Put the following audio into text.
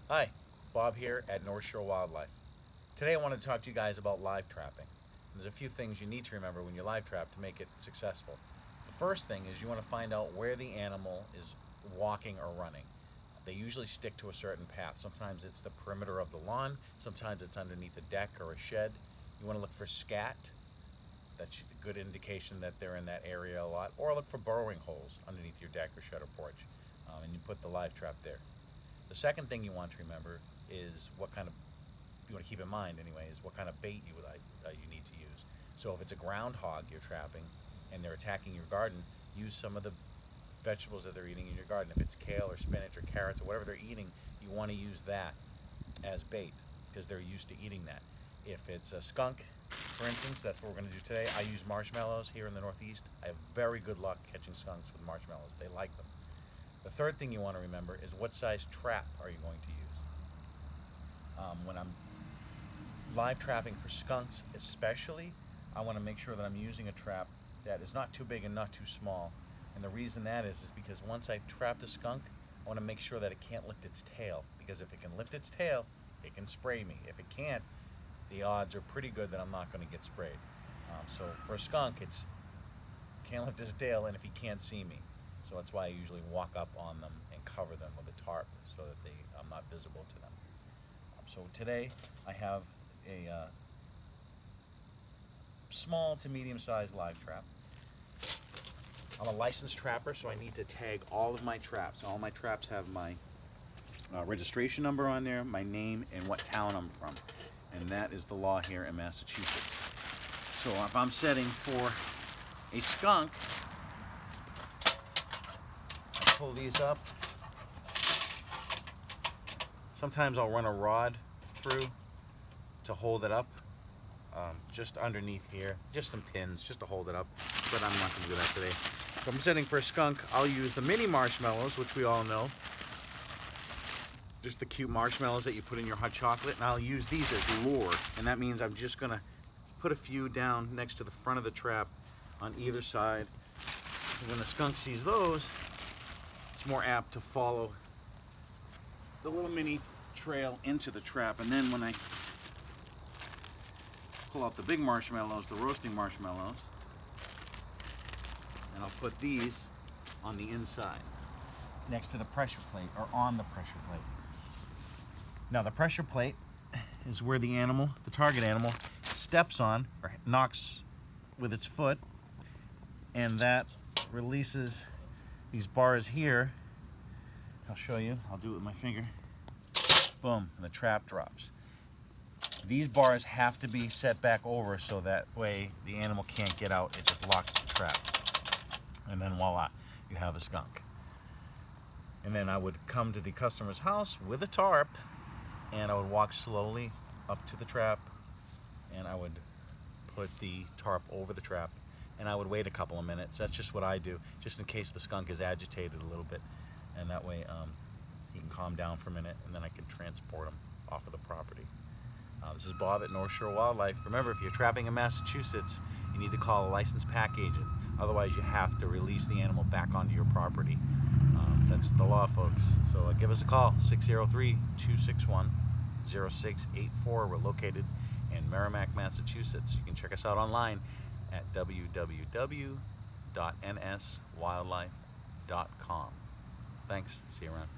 Hi, Bob here at North Shore Wildlife. Today I want to talk to you guys about live trapping. There's a few things you need to remember when you live trap to make it successful. The first thing is you want to find out where the animal is walking or running. They usually stick to a certain path. Sometimes it's the perimeter of the lawn, sometimes it's underneath a deck or a shed. You want to look for scat. That's a good indication that they're in that area a lot. Or look for burrowing holes underneath your deck or shed or porch. And you put the live trap there. The second thing you want to remember is what kind of, you want to keep in mind anyway, is what kind of bait you need to use. So if it's a groundhog you're trapping and they're attacking your garden, use some of the vegetables that they're eating in your garden. If it's kale or spinach or carrots or whatever they're eating, you want to use that as bait because they're used to eating that. If it's a skunk, for instance, that's what we're going to do today. I use marshmallows here in the Northeast. I have very good luck catching skunks with marshmallows. They like them. The third thing you want to remember is what size trap are you going to use. When I'm live trapping for skunks especially, I want to make sure that I'm using a trap that is not too big and not too small. And the reason that is because once I've trapped a skunk, I want to make sure that it can't lift its tail. Because if it can lift its tail, it can spray me. If it can't, the odds are pretty good that I'm not going to get sprayed. So for a skunk, it's can't lift his tail, and if he can't see me. So that's why I usually walk up on them and cover them with a tarp so that I'm not visible to them. So today I have a small to medium-sized live trap. I'm a licensed trapper, so I need to tag all of my traps. All my traps have my registration number on there, my name, and what town I'm from. And that is the law here in Massachusetts. So if I'm setting for a skunk, pull these up. Sometimes I'll run a rod through to hold it up, just underneath here, just some pins just to hold it up, but I'm not going to do that today. If I'm setting for a skunk, I'll use the mini marshmallows, which we all know, just the cute marshmallows that you put in your hot chocolate, and I'll use these as lure, and that means I'm just going to put a few down next to the front of the trap on either side. And when the skunk sees those, it's more apt to follow the little mini trail into the trap. And then when I pull out the big marshmallows, the roasting marshmallows, and I'll put these on the inside next to the pressure plate, or on the pressure plate. Now the pressure plate is where the animal, the target animal, steps on or knocks with its foot, and that releases these bars here. I'll show you. I'll do it with my finger. Boom, and the trap drops. These bars have to be set back over so that way the animal can't get out. It just locks the trap. And then voila, you have a skunk. And then I would come to the customer's house with a tarp, and I would walk slowly up to the trap, and I would put the tarp over the trap, and I would wait a couple of minutes. That's just what I do, just in case the skunk is agitated a little bit. And that way he can calm down for a minute, and then I can transport him off of the property. This is Bob at North Shore Wildlife. Remember, if you're trapping in Massachusetts, you need to call a licensed pack agent. Otherwise, you have to release the animal back onto your property. That's the law, folks. So give us a call, 603-261-0684. We're located in Merrimack, Massachusetts. You can check us out online at www.nswildlife.com. Thanks. See you around.